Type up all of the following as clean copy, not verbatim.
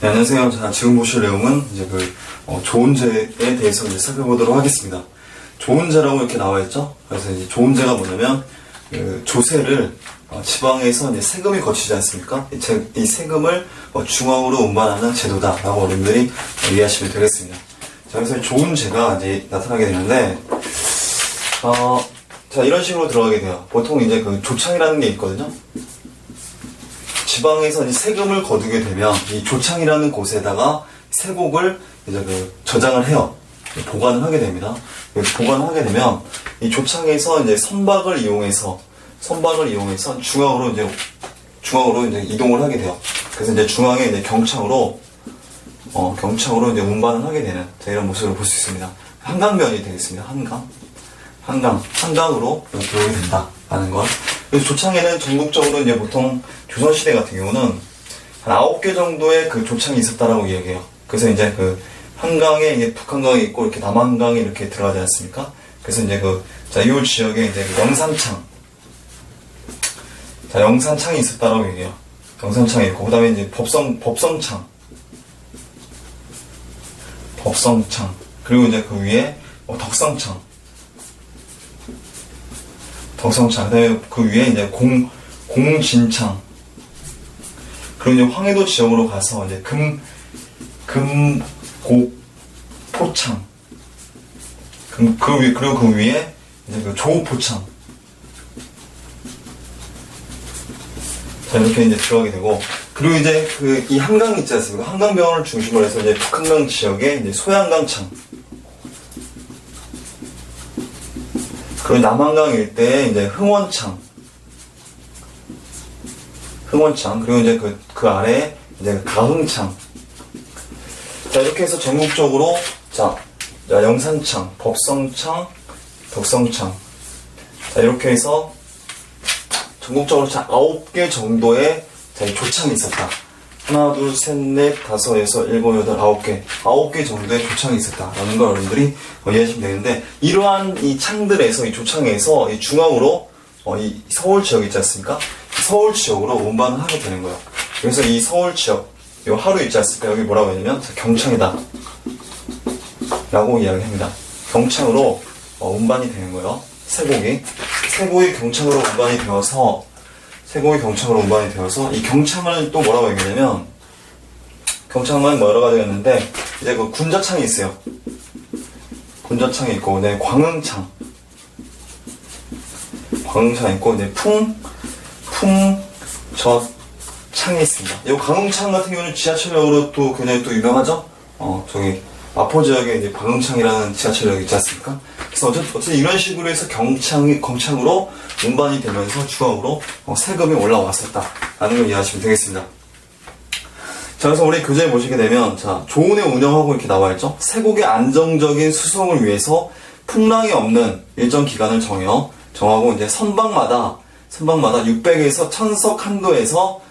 네, 안녕하세요. 자, 지금 보실 내용은 이제 조은제에 대해서 이제 살펴보도록 하겠습니다. 조은제라고 이렇게 나와 있죠? 그래서 이제 조은제가 뭐냐면, 조세를 지방에서 이제 세금이 거치지 않습니까? 이 세금을 중앙으로 운반하는 제도다라고 어른들이 이해하시면 되겠습니다. 자, 그래서 조은제가 이제 나타나게 되는데, 자, 이런 식으로 들어가게 돼요. 보통 이제 조창이라는 게 있거든요. 지방에서 이제 세금을 거두게 되면 이 조창이라는 곳에다가 세곡을 이제 저장을 해요. 보관을 하게 됩니다. 보관을 하게 되면 이 조창에서 이제 선박을 이용해서 중앙으로 이제 이동을 하게 돼요. 그래서 이제 중앙에 이제 경창으로 이제 운반을 하게 되는 이런 모습을 볼 수 있습니다. 한강변이 되겠습니다. 한강으로 들어오게 된다라는 것. 그래서 조창에는 전국적으로 이제 보통 조선시대 같은 경우는 한 9개 정도의 조창이 있었다라고 이야기해요. 그래서 이제 한강에 이제 북한강이 있고 이렇게 남한강이 이렇게 들어가지 않습니까? 그래서 이제 이 지역에 이제 영산창이 있었다라고 얘기해요. 영산창이 있고, 그 다음에 이제 법성창. 그리고 이제 그 위에 덕성창. 그다음에 그 위에 이제 공진창. 그리고 이제 황해도 지역으로 가서 이제 금곡포창. 그리고 그 위에 이제 조포창. 자, 이렇게 이제 들어가게 되고, 그리고 이제 이 한강 있지 않습니까? 한강변을 중심으로 해서 이제 북한강 지역에 이제 소양강창. 그리고 남한강 일대에 이제 흥원창. 그리고 이제 그 아래에 이제 가흥창. 자, 이렇게 해서 전국적으로, 영산창, 법성창, 덕성창. 자, 이렇게 해서 전국적으로 9개 정도의 조창이 있었다. 하나, 둘, 셋, 넷, 다섯, 여섯, 일곱, 여덟, 9개. 9개 정도의 조창이 있었다라는 걸 여러분들이 이해하시면 되는데, 이러한 이 창들에서, 이 조창에서 이 중앙으로, 이 서울 지역 있지 않습니까? 서울 지역으로 운반을 하게 되는 거예요. 그래서 이 서울 지역, 요 하루 있지 않습니까? 여기 뭐라고 하냐면, 경창이다. 라고 이야기합니다. 경창으로 운반이 되는 거예요. 세곡이 경창으로 운반이 되어서, 이 경창을 또 뭐라고 얘기하냐면, 경창은 여러 가지가 있는데, 이제 군자창이 있어요. 군자창이 있고, 네, 광흥창이 있고, 이제 풍저창이 있습니다. 이 광흥창 같은 경우는 지하철역으로 또 굉장히 또 유명하죠? 마포 지역에 이제 광흥창이라는 지하철역이 있지 않습니까? 그래서 어쨌든 이런 식으로 해서 경창으로 운반이 되면서 중앙으로 세금이 올라왔었다라는 걸 이해하시면 되겠습니다. 자, 그래서 우리 교재에 보시게 되면, 조은의 운영하고 이렇게 나와있죠? 세곡의 안정적인 수송을 위해서 풍랑이 없는 일정 기간을 정하고 이제 선박마다 600에서 1000석 한도에서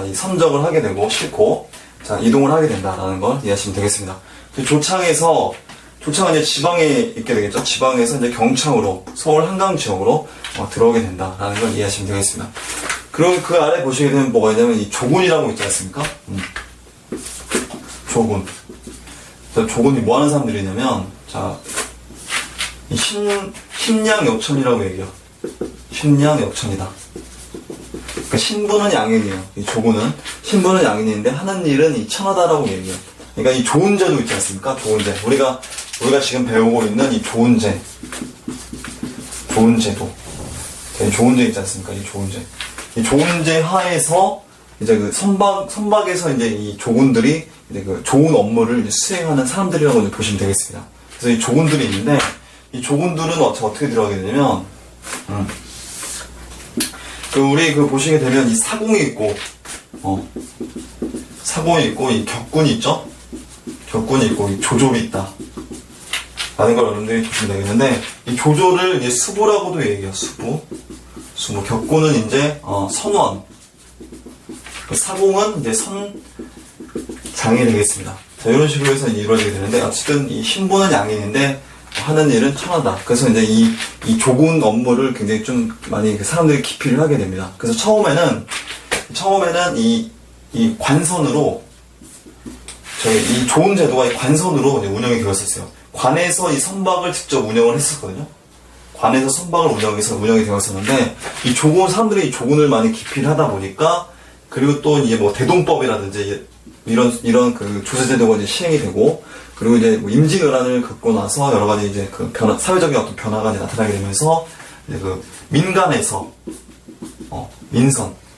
이 선적을 하게 되고 싣고 이동을 하게 된다라는 걸 이해하시면 되겠습니다. 조창은 이제 지방에 있게 되겠죠. 지방에서 이제 경창으로 서울 한강 지역으로 들어오게 된다라는 걸 이해하시면 되겠습니다. 그럼 그 아래 보시게 되면 뭐가 있냐면 이 조군이라고 있지 않습니까? 조군. 조군이 뭐 하는 사람들이냐면, 이 신양역천이라고 얘기해요. 신양역천이다. 그러니까 신부는 양인이에요. 이 조군은. 신부는 양인인데 하는 일은 이 천하다라고 얘기해요. 그러니까 이 조은제도 있지 않습니까? 조은제. 우리가 지금 배우고 있는 이 조은제도. 조은제 있지 않습니까? 이 조은제 하에서 이제 선박에서 이제 이 조군들이 이제 좋은 업무를 이제 수행하는 사람들이라고 보시면 되겠습니다. 그래서 이 조군들이 있는데, 이 조군들은 어떻게 들어가게 되냐면, 우리 보시게 되면 이 사공이 있고, 이 격군이 있죠? 격군이 있고, 이 조졸이 있다. 라는 걸 여러분들이 보시면 되겠는데, 이 조졸을 이제 수부라고도 얘기해요. 수부. 격군은 이제, 선원. 사공은 이제 선장이 되겠습니다. 자, 이런 식으로 해서 이루어지게 되는데, 어쨌든 이 신부는 양인인데, 하는 일은 천하다. 그래서 이제 이 조군 업무를 굉장히 좀 많이 사람들이 기피를 하게 됩니다. 그래서 처음에는 이 관선으로 이 좋은 제도가 이 관선으로 이제 운영이 되었었어요. 관에서 이 선박을 직접 운영을 했었거든요. 관에서 선박을 운영해서 운영이 되었었는데, 이 조군, 사람들이 이 조군을 많이 기피를 하다 보니까, 그리고 또 이제 뭐 대동법이라든지 이런 그 조세제도가 이제 시행이 되고, 그리고 이제 뭐 임진왜란을 겪고 나서 여러 가지 이제 그 사회적인 어떤 변화가 이제 나타나게 되면서, 이제 그 민간에서,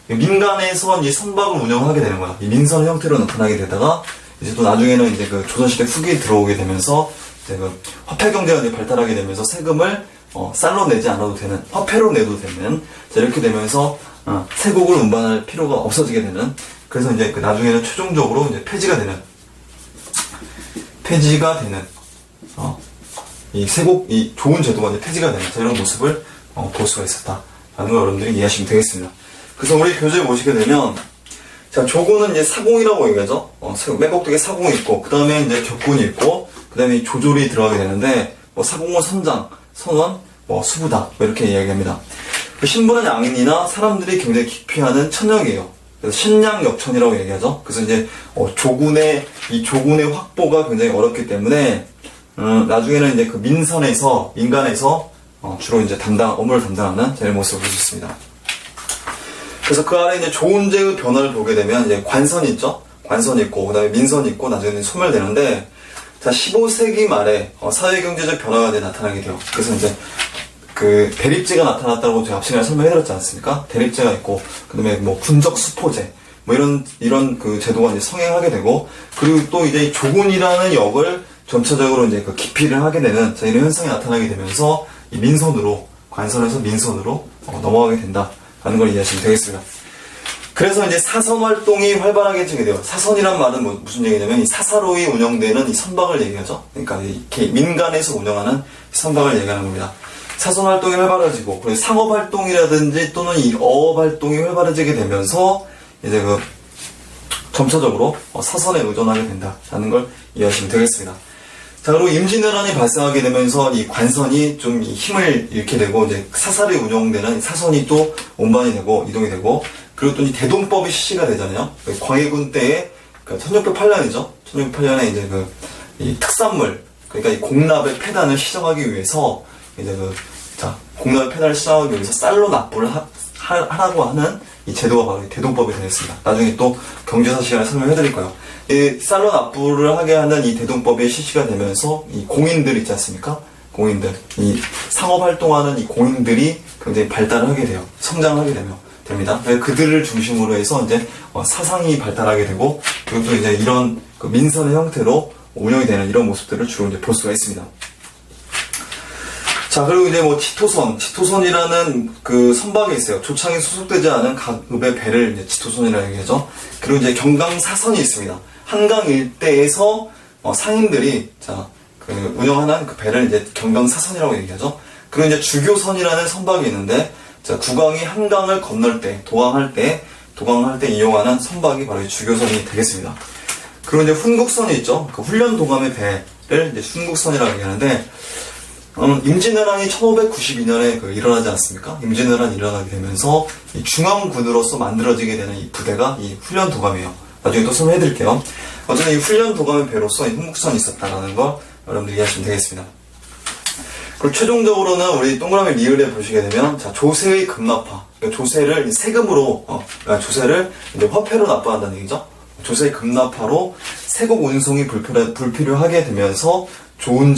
민간에서 이제 선박을 운영하게 되는 거야. 이 민선 형태로 나타나게 되다가, 이제 또 나중에는 이제 그 조선시대 후기에 들어오게 되면서, 이제 그 화폐 경제가 이제 발달하게 되면서 세금을 쌀로 내지 않아도 되는, 화폐로 내도 되는, 이렇게 되면서 세국을 운반할 필요가 없어지게 되는, 그래서 이제 그 나중에는 최종적으로 이제 폐지가 되는 이 세국, 이 좋은 제도가 이제 폐지가 되는 이런 모습을 볼 수가 있었다라는 걸 여러분들이 이해하시면 되겠습니다. 그래서 우리 교재에 보시게 되면, 자, 조군은 이제 사공이라고 얘기하죠. 맨 꼭대기에 사공이 있고, 그 다음에 이제 격군이 있고, 그 다음에 조졸이 들어가게 되는데, 뭐 사공은 선장, 선원, 뭐 수부다, 뭐 이렇게 이야기합니다. 그 신분은 양인이나 사람들이 굉장히 기피하는 천역이에요. 그래서 신양역천이라고 얘기하죠. 그래서 이제 조군의 확보가 굉장히 어렵기 때문에 나중에는 이제 그 민간에서 주로 이제 업무를 담당하는 제 모습을 볼 수 있습니다. 그래서 그 아래 이제 조은제의 변화를 보게 되면 이제 관선이 있죠. 관선이 있고, 그 다음에 민선이 있고, 나중에는 소멸되는데, 자, 15세기 말에 사회경제적 변화가 이제 나타나게 돼요. 그래서 이제 그 대립제가 나타났다고 제가 앞 시간에 설명해드렸지 않습니까? 대립제가 있고, 그 다음에 뭐 군적 수포제, 뭐 이런 그 제도가 이제 성행하게 되고, 그리고 또 이제 조군이라는 역을 전체적으로 이제 그 기피를 하게 되는 이런 현상이 나타나게 되면서 이 관선에서 민선으로 넘어가게 된다라는 걸 이해하시면 되겠습니다. 그래서 이제 사선 활동이 활발하게 되게 돼요. 사선이란 말은 무슨 얘기냐면 이 사사로이 운영되는 이 선박을 얘기하죠. 그러니까 이렇게 민간에서 운영하는 선박을 얘기하는 겁니다. 사선 활동이 활발해지고, 그리고 상업 활동이라든지 또는 이 어업 활동이 활발해지게 되면서 이제 그 점차적으로 사선에 의존하게 된다라는 걸 이해하시면 되겠습니다. 자, 그리고 임진왜란이 발생하게 되면서 이 관선이 좀 힘을 잃게 되고, 이제 사살이 운영되는 사선이 또 운반이 되고 이동이 되고, 그리고 또 이 대동법이 실시가 되잖아요. 광해군 때에, 그러니까 1608년이죠. 1608년에 이제 이 특산물, 그러니까 이 공납의 폐단을 시정하기 위해서, 이제 공납의 폐단을 시정하기 위해서 쌀로 납부를 하라고 하는 이 제도가 바로 이 대동법이 되었습니다. 나중에 또 경제사 시간에 설명해 드릴 거예요. 이 쌀로 납부를 하게 하는 이 대동법이 실시가 되면서 이 공인들 있지 않습니까? 이 상업 활동하는 이 공인들이 굉장히 발달을 하게 돼요. 성장하게 됩니다. 그들을 중심으로 해서 이제 사상이 발달하게 되고, 그리고 또 이제 이런 그 민선의 형태로 운영이 되는 이런 모습들을 주로 이제 볼 수가 있습니다. 자, 그리고 이제 뭐 지토선이라는 그 선박이 있어요. 조창이 소속되지 않은 각 읍의 배를 이제 지토선이라고 얘기하죠. 그리고 이제 경강사선이 있습니다. 한강 일대에서 상인들이 운영하는 그 배를 이제 경강사선이라고 얘기하죠. 그리고 이제 주교선이라는 선박이 있는데, 자, 국왕이 한강을 건널 때, 도강할 때 이용하는 선박이 바로 이 주교선이 되겠습니다. 그리고 이제 훈국선이 있죠. 그 훈련 도감의 배를 이제 훈국선이라고 얘기하는데, 임진왜란이 1592년에 일어나지 않습니까? 임진왜란이 일어나게 되면서 이 중앙군으로서 만들어지게 되는 이 부대가 이 훈련 도감이에요. 나중에 또 설명해 드릴게요. 어쨌든 이 훈련 도감의 배로서 이 훈국선이 있었다라는 걸 여러분들이 이해하시면 되겠습니다. 그리고 최종적으로는 우리 동그라미 리을에 보시게 되면, 자, 조세의 급납화. 그러니까 조세를 세금으로, 조세를 이제 화폐로 납부한다는 얘기죠. 조세의 급납화로 세국 운송이 불필요하게 되면서 이런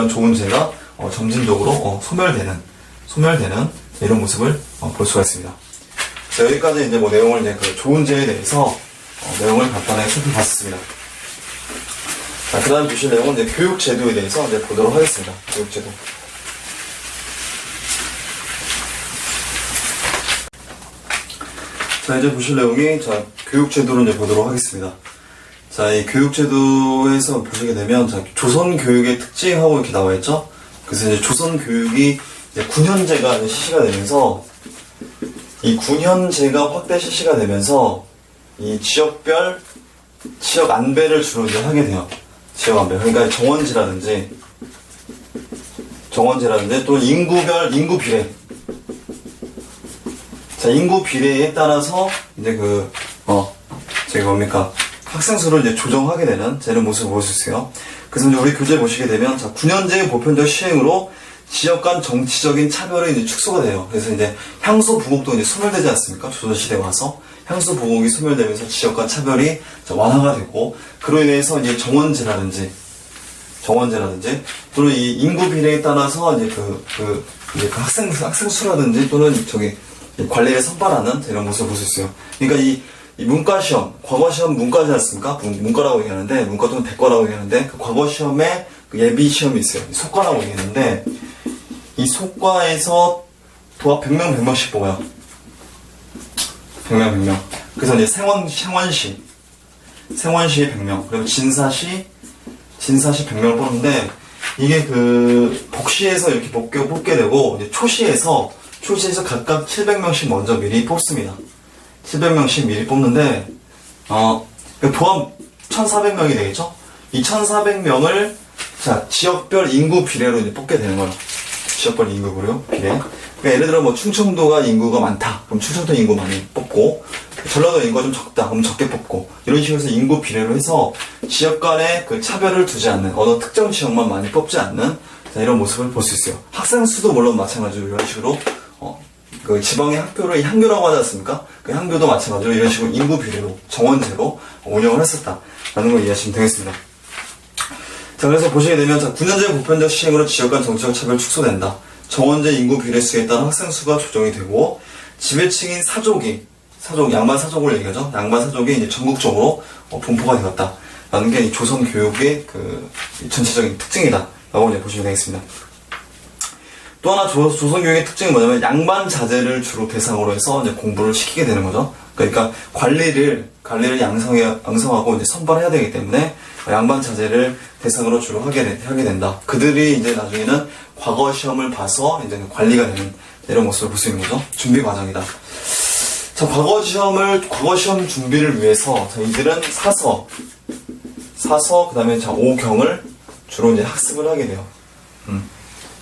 좋은 제가 점진적으로 소멸되는 이런 모습을 볼 수가 있습니다. 자, 여기까지 이제 뭐 내용을 이제 그 좋은 제에 대해서 내용을 간단하게 살펴봤습니다. 자, 그 다음 보실 내용은 이제 교육제도에 대해서 이제 보도록 하겠습니다. 교육제도. 자, 이제 보실 내용이, 자, 교육제도를 이제 보도록 하겠습니다. 자, 이 교육제도에서 보시게 되면, 자, 조선교육의 특징하고 이렇게 나와있죠? 그래서 이제 조선교육이 이제 군현제가 실시가 되면서, 이 군현제가 확대 실시가 되면서, 이 지역 안배를 주로 이제 하게 돼요. 지역 안배. 그러니까 정원지라든지 또 인구 비례. 자, 인구 비례에 따라서 이제 학생 수를 이제 조정하게 되는 이런 모습을 볼 수 있어요. 그래서 이제 우리 교재 보시게 되면, 자, 9년제의 보편적 시행으로 지역 간 정치적인 차별이 이제 축소가 돼요. 그래서 이제 향수 부곡도 이제 소멸되지 않습니까? 조선시대에 와서. 향수 부곡이 소멸되면서 지역 간 차별이 완화가 되고, 그로 인해서 이제 정원제라든지, 또는 이 인구 비례에 따라서 이제 이제 학생 수라든지 또는 관리를 선발하는 이런 모습을 볼 수 있어요. 그러니까 이 문과시험, 과거시험 문과지 않습니까? 문과라고 얘기하는데, 문과 또는 대과라고 얘기하는데, 그 과거시험에 그 예비시험이 있어요. 속과라고 얘기하는데, 이 속과에서 도합 100명, 100명씩 뽑아요. 100명, 100명. 그래서 이제 생원시 100명, 그리고 진사시 100명을 뽑는데, 이게 복시에서 이렇게 뽑게 되고, 이제 초시에서 각각 700명씩 먼저 미리 뽑습니다. 700명씩 미리 뽑는데, 도합 1400명이 되겠죠? 이 1400명을, 자, 지역별 인구 비례로 이제 뽑게 되는 거예요. 지역별 인구 비례. 그러니까 예를 들어 뭐 충청도가 인구가 많다. 그럼 충청도 인구 많이 뽑고, 전라도 인구가 좀 적다. 그럼 적게 뽑고, 이런 식으로 해서 인구 비례로 해서 지역 간의 그 차별을 두지 않는, 어느 특정 지역만 많이 뽑지 않는, 자, 이런 모습을 볼 수 있어요. 학생 수도 물론 마찬가지로 이런 식으로, 그 지방의 학교를 향교라고 하지 않습니까? 그 향교도 마찬가지로 이런 식으로 인구 비례로, 정원제로 운영을 했었다라는 걸 이해하시면 되겠습니다. 자, 그래서 보시게 되면, 자, 9년제 보편적 시행으로 지역 간 정치적 차별 축소된다. 정원제 인구 비례 수에 따라 학생 수가 조정이 되고, 지배층인 양반 사족을 얘기하죠. 양반 사족이 이제 전국적으로 분포가 되었다. 라는 게 이 조선 교육의 전체적인 특징이다. 라고 이제 보시면 되겠습니다. 또 하나 조선 교육의 특징이 뭐냐면 양반 자제를 주로 대상으로 해서 이제 공부를 시키게 되는 거죠. 그러니까 관리를 양성하고 이제 선발해야 되기 때문에 양반 자제를 대상으로 주로 하게 된다. 그들이 이제 나중에는 과거 시험을 봐서 이제 관리가 되는 이런 모습을 볼 수 있는 거죠. 준비 과정이다. 자, 과거 시험 준비를 위해서 이들은 사서 그다음에 오경을 주로 이제 학습을 하게 돼요.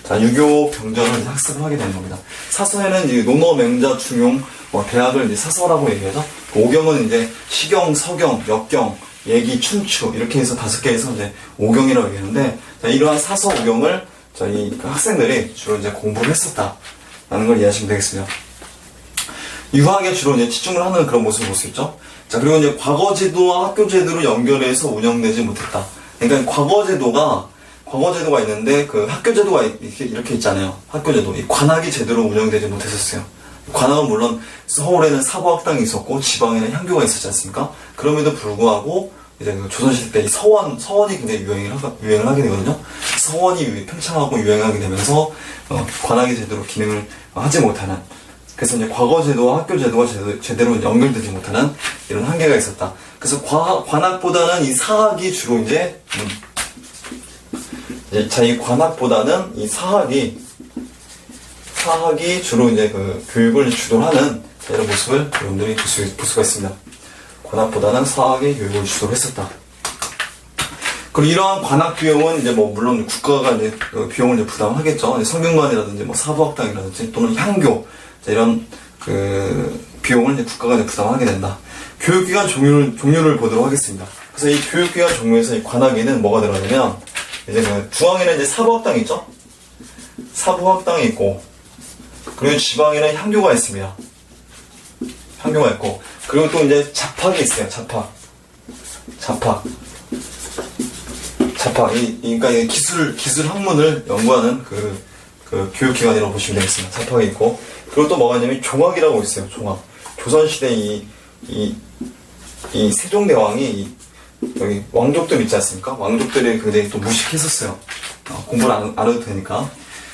자, 유교 병전을 학습을 하게 되는 겁니다. 사서에는 이제 논어, 맹자, 중용, 대학을 이제 사서라고 얘기하죠. 오경은 이제 시경, 서경, 역경, 예기, 춘추 이렇게 해서 5개 해서 이제 오경이라고 얘기하는데, 자, 이러한 사서 오경을 이 학생들이 주로 이제 공부를 했었다라는 걸 이해하시면 되겠습니다. 유학에 주로 이제 치중을 하는 그런 모습을 볼 수 있죠. 자, 그리고 이제 과거 제도와 학교 제도를 연결해서 운영되지 못했다. 그러니까 과거 제도가 있는데 그 학교 제도가 이렇게 있잖아요. 학교 제도. 이 관학이 제대로 운영되지 못했었어요. 관학은 물론 서울에는 사보학당이 있었고 지방에는 향교가 있었지 않습니까? 그럼에도 불구하고 이제 조선시대 때 서원이 굉장히 유행을 하게 되거든요. 서원이 팽창하고 유행하게 되면서 관학이 제대로 기능을 하지 못하는, 그래서 이제 과거 제도와 학교 제도가 제대로 연결되지 못하는 이런 한계가 있었다. 그래서 관학보다는 이 사학이 주로 이 관학보다는 이 사학이 주로 이제 교육을 주도하는 이런 모습을 여러분들이 볼 수가 있습니다. 관학보다는 사학이 교육을 주도를 했었다. 그리고 이러한 관학 비용은 이제 물론 국가가 이제 비용을 이제 부담하겠죠. 성균관이라든지 사부학당이라든지 또는 향교, 이런 비용을 이제 국가가 이제 부담하게 된다. 교육기관 종류를 보도록 하겠습니다. 그래서 이 교육기관 종류에서 이 관학에는 뭐가 들어가냐면, 이제 중앙에는 이제 사부학당이 있죠? 사부학당이 있고, 그리고 지방에는 향교가 있습니다. 향교가 있고, 그리고 또 이제 잡학이 있어요. 잡학. 그러니까 기술 학문을 연구하는 그 교육기관이라고 보시면 되겠습니다. 잡학이 있고, 그리고 또 뭐가 있냐면 종학이라고 있어요. 종학. 조선시대 이 세종대왕이 여기 왕족들 있지 않습니까? 왕족들이 굉장히 또 무식했었어요. 공부를 안 해도 되니까.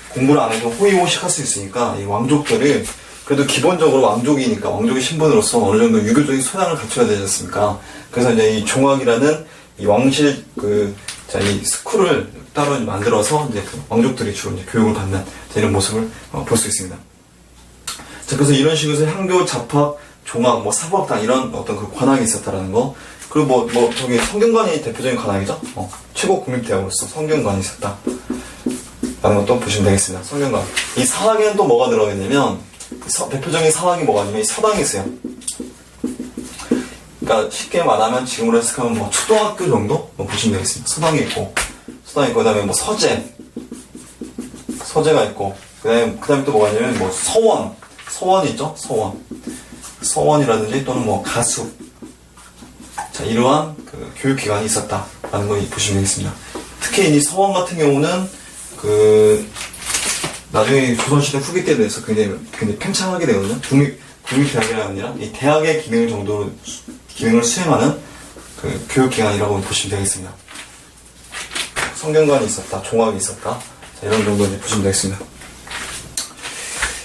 공부를 안 해도 호의호식할 수 있으니까 이 왕족들을 그래도 기본적으로 왕족이니까 왕족의 신분으로서 어느 정도 유교적인 소양을 갖춰야 되지 않습니까? 그래서 이제 이 종학이라는 이 왕실 이 스쿨을 따로 만들어서 이제 왕족들이 주로 이제 교육을 받는 이런 모습을 볼 수 있습니다. 자, 그래서 이런 식으로 해서 향교, 잡학, 종학, 사부학당 이런 어떤 그 관학이 있었다라는 거. 그리고 저기 성균관이 대표적인 관학이죠. 최고 국립대학으로서 성균관이 있었다. 라는 것도 보시면 되겠습니다. 성균관. 이 사학에는 또 뭐가 들어가냐면, 대표적인 사학이 뭐가 있냐면, 서당이 있어요. 그러니까 쉽게 말하면 지금으로 해석하면 뭐 초등학교 정도? 뭐 보시면 되겠습니다. 서당이 있고, 그 다음에 뭐 서재가 있고, 그 다음에 또 뭐가 있냐면 뭐 서원 있죠? 서원이라든지 또는 뭐 가수. 자, 이러한 그 교육기관이 있었다라는 걸 보시면 되겠습니다. 특히 이 서원 같은 경우는 나중에 조선시대 후기 때에 대해서 굉장히 팽창하게 되거든요. 국립대학이 아니라 이 대학의 기능을 수행하는 그 교육기관이라고 보시면 되겠습니다. 성균관이 있었다, 종학이 있었다. 자, 이런 정도 이제 보시면 되겠습니다.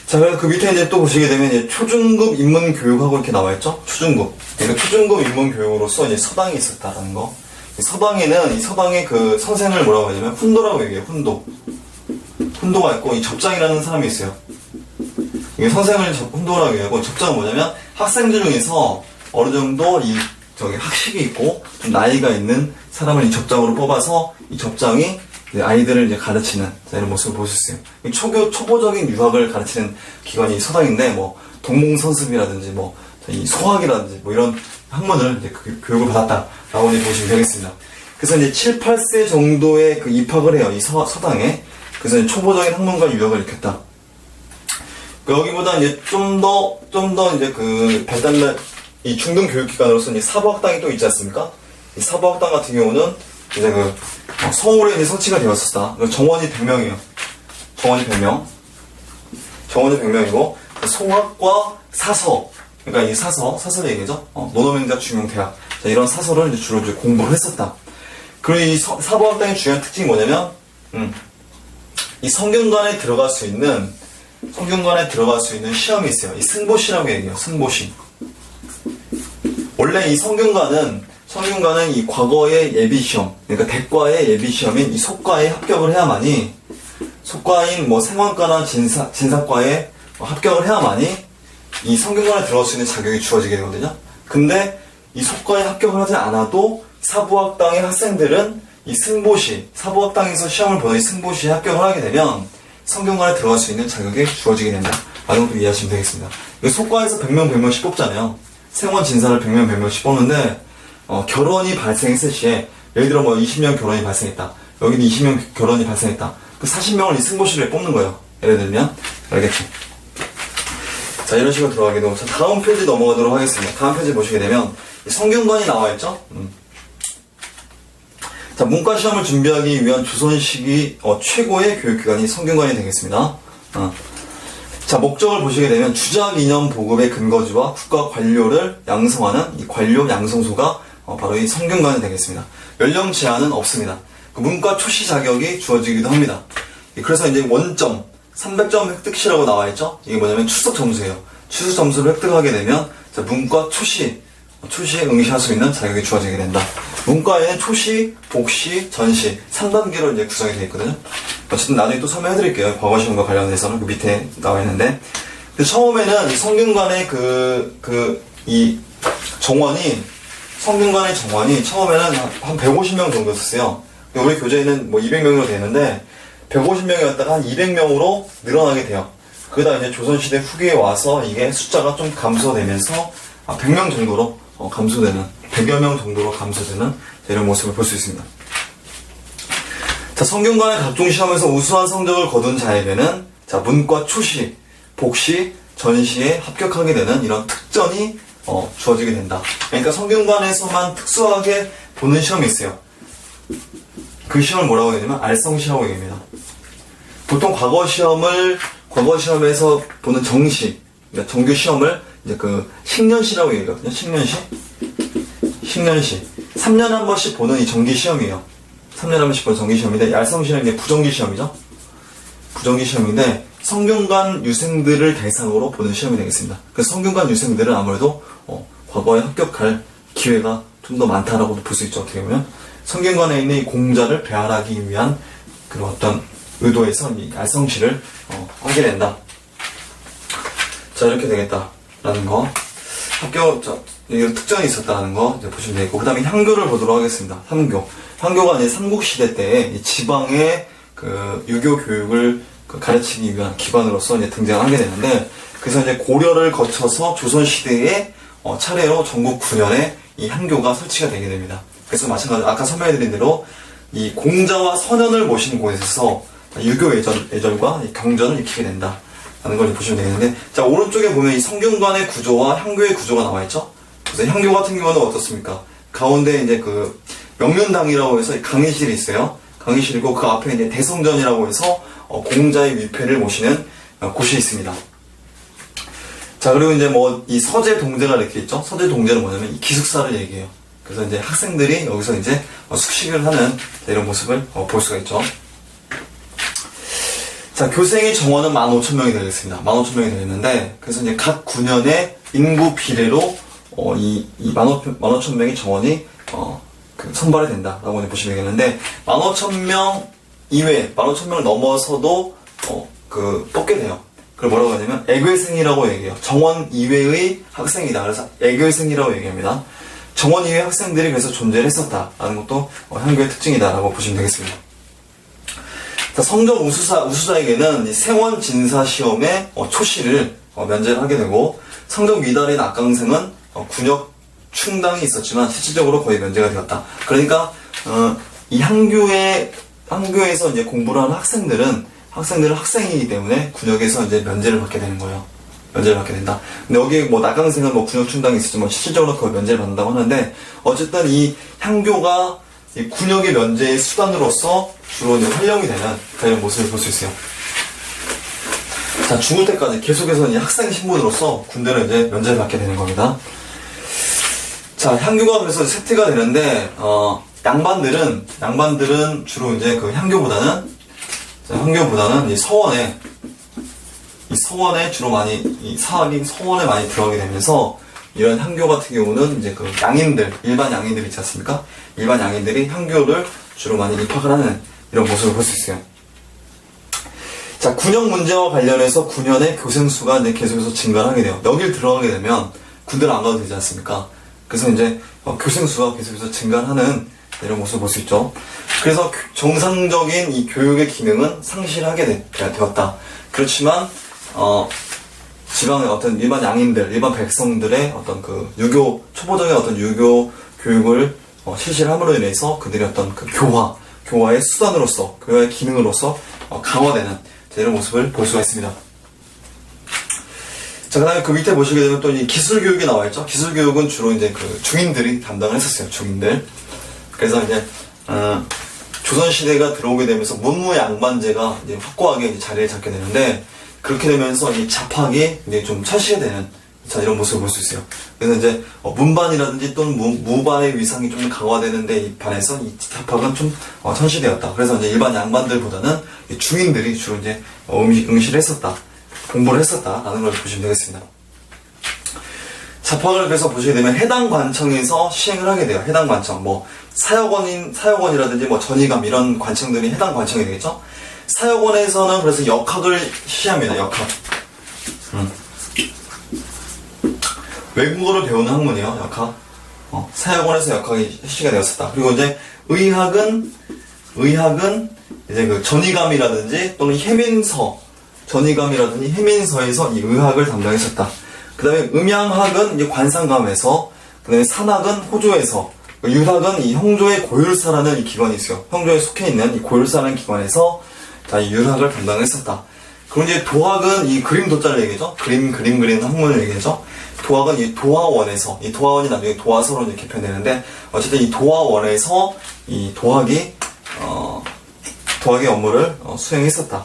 자, 그래서 그 밑에 이제 또 보시게 되면 이제 초중급 인문교육하고 이렇게 나와있죠? 초중급. 그러니까 초중급 인문교육으로서 이제 서당이 있었다라는 거. 서당에는, 이 서당의 그 선생을 뭐라고 하냐면 훈도라고 얘기해요, 훈도가 있고, 이 접장이라는 사람이 있어요. 이게 선생을 훈도라고 얘기하고, 접장은 뭐냐면 학생들 중에서 어느 정도 학식이 있고, 좀 나이가 있는 사람을 이 접장으로 뽑아서 이 접장이 아이들을 이제 가르치는 이런 모습을 볼 수 있어요. 초보적인 유학을 가르치는 기관이 서당인데, 뭐 동몽선습이라든지 뭐 이 소학이라든지 뭐 이런 학문을 이제 교육을 받았다라고 이제 보시면 되겠습니다. 그래서 이제 7, 8세 정도에 그 입학을 해요. 이 서당에. 그래서 이제 초보적인 학문과 유학을 일으켰다. 여기보다 이제 좀 더 이제 그 발달된 이 중등 교육기관으로서 이제 사부학당이 또 있지 않습니까? 이 사부학당 같은 경우는 이제 서울에 이제 설치가 되었었다. 정원이 100명이에요. 정원이 100명이고, 송학과 사서. 그러니까 이 사설 얘기죠. 논어명작 중용대학. 이런 사설을 이제 주로 이제 공부를 했었다. 그리고 이 사부학당의 중요한 특징이 뭐냐면, 이 성균관에 들어갈 수 있는 시험이 있어요. 이 승보시라고 얘기해요. 승보시. 원래 이 성균관은 이 과거의 예비시험, 그러니까 대과의 예비시험인 이 속과에 합격을 해야만이, 속과인 뭐 생원과나 진사과에 합격을 해야만이 이 성균관에 들어갈 수 있는 자격이 주어지게 되거든요. 근데 이 속과에 합격을 하지 않아도 사부학당의 학생들은 이 승보시, 사부학당에서 시험을 보는 이 승보시에 합격을 하게 되면 성균관에 들어갈 수 있는 자격이 주어지게 된다. 라는 것도 이해하시면 되겠습니다. 속과에서 100명씩 뽑잖아요. 생원 진사를 100명씩 뽑는데, 결혼이 발생했을 시에, 예를 들어 뭐 20명 결혼이 발생했다. 여기도 20명 결혼이 발생했다. 그 40명을 이 승보시를 뽑는 거예요. 예를 들면. 알겠죠? 자, 이런 식으로 들어가게 되고. 자, 다음 페이지 넘어가도록 하겠습니다. 다음 페이지 보시게 되면, 성균관이 나와있죠? 자, 문과시험을 준비하기 위한 조선시기 최고의 교육기관이 성균관이 되겠습니다. 자, 목적을 보시게 되면 주작 이념 보급의 근거지와 국가 관료를 양성하는 이 관료 양성소가 바로 이 성균관이 되겠습니다. 연령 제한은 없습니다. 그 문과 초시 자격이 주어지기도 합니다. 그래서 이제 원점 300점 획득시라고 나와있죠? 이게 뭐냐면 출석 점수예요. 출석 점수를 획득하게 되면 문과 초시에 응시할 수 있는 자격이 주어지게 된다. 문과에는 초시, 복시, 전시 3단계로 이제 구성이 되어 있거든요. 어쨌든 나중에 또 설명해드릴게요. 과거 시험과 관련해서는 그 밑에 나와 있는데, 처음에는 이 성균관의 이 정원이, 성균관의 정원이 처음에는 한 150명 정도였어요. 우리 교재에는 뭐 200명으로 되는데 150명이었다가 한 200명으로 늘어나게 돼요. 그러다 이제 조선시대 후기에 와서 이게 숫자가 좀 감소되면서 100명 정도로 감소되는, 100여 명 정도로 감소되는 이런 모습을 볼 수 있습니다. 자, 성균관의 각종 시험에서 우수한 성적을 거둔 자에게는 문과 초시, 복시, 전시에 합격하게 되는 이런 특전이 주어지게 된다. 그러니까 성균관에서만 특수하게 보는 시험이 있어요. 그 시험을 뭐라고 얘기하냐면 알성시라고 얘기합니다. 보통 과거 시험에서 보는 정시, 그러니까 정규 시험을 이제 식년시라고 얘기하거든요. 식년시. 3년에 한 번씩 보는 이 정기 시험이에요. 3년에 한 번씩 보는 정기 시험인데, 알성시는 이제 부정기 시험이죠. 부정기 시험인데, 성균관 유생들을 대상으로 보는 시험이 되겠습니다. 그래서 성균관 유생들은 아무래도 과거에 합격할 기회가 좀 더 많다라고 볼 수 있죠. 어떻게 보면 성균관에 있는 이 공자를 배알하기 위한 그런 어떤 의도에서 이 알성시를 하게 된다. 자, 이렇게 되겠다라는 거. 이게 특전이 있었다는 거 이제 보시면 되겠고, 그 다음에 향교를 보도록 하겠습니다. 향교가 이제 삼국시대 때 지방의 유교 교육을 가르치기 위한 기관으로서 이제 등장하게 되는데, 그래서 이제 고려를 거쳐서 조선시대에 차례로 전국 9년에 이 향교가 설치가 되게 됩니다. 그래서 마찬가지로 아까 설명해드린 대로 이 공자와 선현을 모신 곳에서 유교 예절과 경전을 익히게 된다 라는 걸 보시면 되겠는데, 자, 오른쪽에 보면 이 성균관의 구조와 향교의 구조가 나와있죠. 그래서 향교 같은 경우는 어떻습니까? 가운데 이제 그 명륜당이라고 해서 강의실이 있어요. 강의실이고 그 앞에 이제 대성전이라고 해서 공자의 위패를 모시는 곳이 있습니다. 자, 그리고 이제 뭐 이 서재 동제가 이렇게 있죠. 서재 동제는 뭐냐면 이 기숙사를 얘기해요. 그래서 이제 학생들이 여기서 이제 숙식을 하는 이런 모습을 볼 수가 있죠. 자, 교생의 정원은 15,000명이 되겠습니다. 15,000명이 되겠는데, 그래서 이제 각 9년의 인구 비례로 이 15,000명의 정원이 선발이 된다라고 보시면 되겠는데, 15,000명 이외에 15,000명을 넘어서도 뽑게 돼요. 그걸 뭐라고 하냐면 애괴생이라고 얘기해요. 정원 이외의 학생이다. 그래서 애괴생이라고 얘기합니다. 정원 이외의 학생들이 그래서 존재를 했었다라는 것도 향교의 특징이다라고 보시면 되겠습니다. 자, 성적 우수자에게는 이 생원 진사 시험의 초시를 면제를 하게 되고, 성적 미달인 악강생은 군역 충당이 있었지만 실질적으로 거의 면제가 되었다. 그러니까 이 향교에서 이제 공부를 하는 학생들은 학생이기 때문에 군역에서 이제 면제를 받게 되는 거예요. 면제를 받게 된다. 근데 여기 뭐 낙강생은 뭐 군역 충당이 있었지만 실질적으로 거의 면제를 받는다고 하는데, 어쨌든 이 향교가 이 군역의 면제의 수단으로서 주로 이제 활용이 되는 그런 모습을 볼 수 있어요. 자, 죽을 때까지 계속해서 이 학생 신분으로서 군대는 이제 면제를 받게 되는 겁니다. 자, 향교가 그래서 세트가 되는데, 양반들은 주로 이제 그 향교보다는 이 서원에 주로 많이, 사학이 서원에 많이 들어가게 되면서, 이런 향교 같은 경우는 이제 그 일반 양인들 있지 않습니까? 일반 양인들이 향교를 주로 많이 입학을 하는 이런 모습을 볼 수 있어요. 자, 군역 문제와 관련해서 9년의 교생 수가 이제 계속해서 증가하게 돼요. 여길 들어가게 되면 군대를 안 가도 되지 않습니까? 그래서 이제 교생 수가 계속해서 증가하는 이런 모습을 볼 수 있죠. 그래서 정상적인 이 교육의 기능은 상실하게 되었다. 그렇지만 지방의 어떤 일반 양인들, 일반 백성들의 어떤 그 초보적인 어떤 유교 교육을 실시를 함으로 인해서 그들의 어떤 그 교화의 수단으로서, 교화의 기능으로서 강화되는 이런 모습을 볼 수가 있습니다. 자, 그 다음에 그 밑에 보시게 되면 또 이 기술교육이 나와있죠. 기술교육은 주로 이제 그 중인들이 담당을 했었어요. 중인들. 그래서 이제 조선시대가 들어오게 되면서 문무양반제가 이제 확고하게 이제 자리를 잡게 되는데, 그렇게 되면서 이 잡학이 이제 좀 철시가 되는, 자, 이런 모습을 볼 수 있어요. 그래서 이제 문반이라든지 또는 무반의 위상이 좀 강화되는데, 이 반에서 이 잡학은 좀 천시되었다. 그래서 이제 일반 양반들보다는 이 중인들이 주로 이제 응시를 했었다, 공부를 했었다라는 걸 보시면 되겠습니다. 잡학을 그래서 보시게 되면 해당 관청에서 시행을 하게 돼요. 해당 관청, 뭐 사역원이라든지 뭐 전의감 이런 관청들이 해당 관청이 되겠죠. 사역원에서는 그래서 역학을 시합니다. 역학. 외국어를 배우는 학문이에요. 역학. 사역원에서 역학이 실시가 되었었다. 그리고 이제 의학은 이제 그 전의감이라든지 또는 해민서에서 이 의학을 담당했었다. 그 다음에 음양학은 이제 관상감에서, 그 다음에 산학은 호조에서, 유학은 이 형조의 고율사라는 이 기관이 있어요. 형조에 속해 있는 이 고율사라는 기관에서 자, 이 유학을 담당했었다. 그리고 이제 도학은 이 그림 도자를 얘기하죠. 그림 그리는 학문을 얘기하죠. 도학은 이 도화원에서, 이 도화원이 나중에 도화서로 이제 개편되는데, 어쨌든 이 도화원에서 이 도학의 업무를 수행했었다.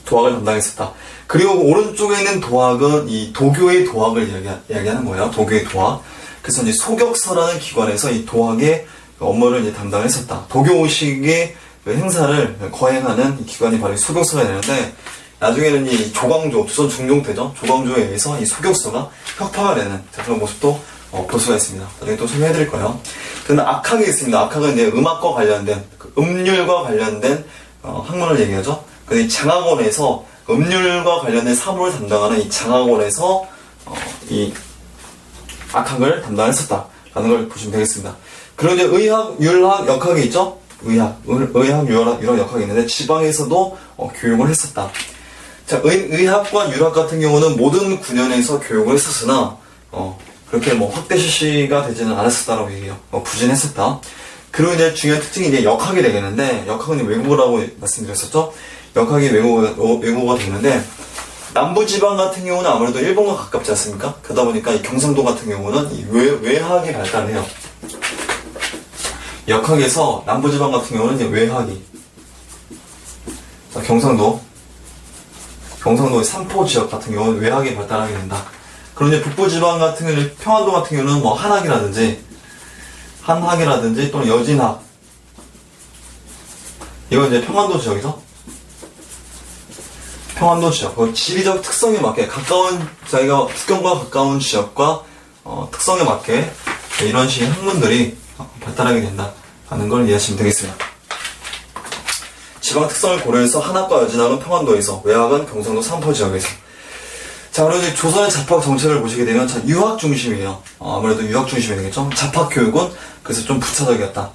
도학을 담당했었다. 그리고 오른쪽에 있는 도학은 이 도교의 도학을 이야기하는 거예요. 도교의 도학. 그래서 이제 소격서라는 기관에서 이 도학의 업무를 이제 담당했었다. 도교의식의 행사를 거행하는 이 기관이 바로 이 소격서가 되는데, 나중에는 이 조광조, 조선 중종태죠. 조광조에 의해서 이 소격서가 혁파가 되는 그런 모습도 볼 수가 있습니다. 나중에 또 설명해 드릴 거예요. 그다음에 악학이 있습니다. 악학은 이제 음악과 관련된, 음률과 관련된 학문을 얘기하죠. 근데 이 장학원에서 음률과 관련된 사무를 담당하는 이 장학원에서 이 악학을 담당했었다라는 걸 보시면 되겠습니다. 그리고 이제 의학, 율학, 역학이 있죠. 의학, 율학 이런 역학이 있는데 지방에서도 교육을 했었다. 자, 의학과 율학 같은 경우는 모든 9년에서 교육을 했었으나 그렇게 뭐 확대 실시가 되지는 않았었다라고 얘기해요. 부진했었다. 그리고 이제 중요한 특징이 이제 역학이 되겠는데, 역학은 외국어라고 말씀드렸었죠? 역학이 외국어가 되는데, 남부지방 같은 경우는 아무래도 일본과 가깝지 않습니까? 그러다 보니까 이 경상도 같은 경우는 이 외학이 발달해요. 역학에서 남부지방 같은 경우는 이제 외학이. 경상도의 삼포 지역 같은 경우는 외학이 발달하게 된다. 그리고 이제 북부지방 같은 경우는, 평안도 같은 경우는 뭐 한학이라든지 또는 여진학. 이건 이제 평안도 지역이죠. 평안도 지역. 그 지리적 특성에 맞게 자기가 국경과 가까운 지역과 특성에 맞게 이런 식의 학문들이 발달하게 된다 하는 걸 이해하시면 되겠습니다. 지방 특성을 고려해서 한학과 여진학은 평안도에서, 외학은 경상도 삼포 지역에서. 자, 그리고 이제 조선의 잡학 정책을 보시게 되면 유학 중심이에요. 아무래도 유학 중심이 되겠죠. 잡학 교육은 그래서 좀 부차적이었다.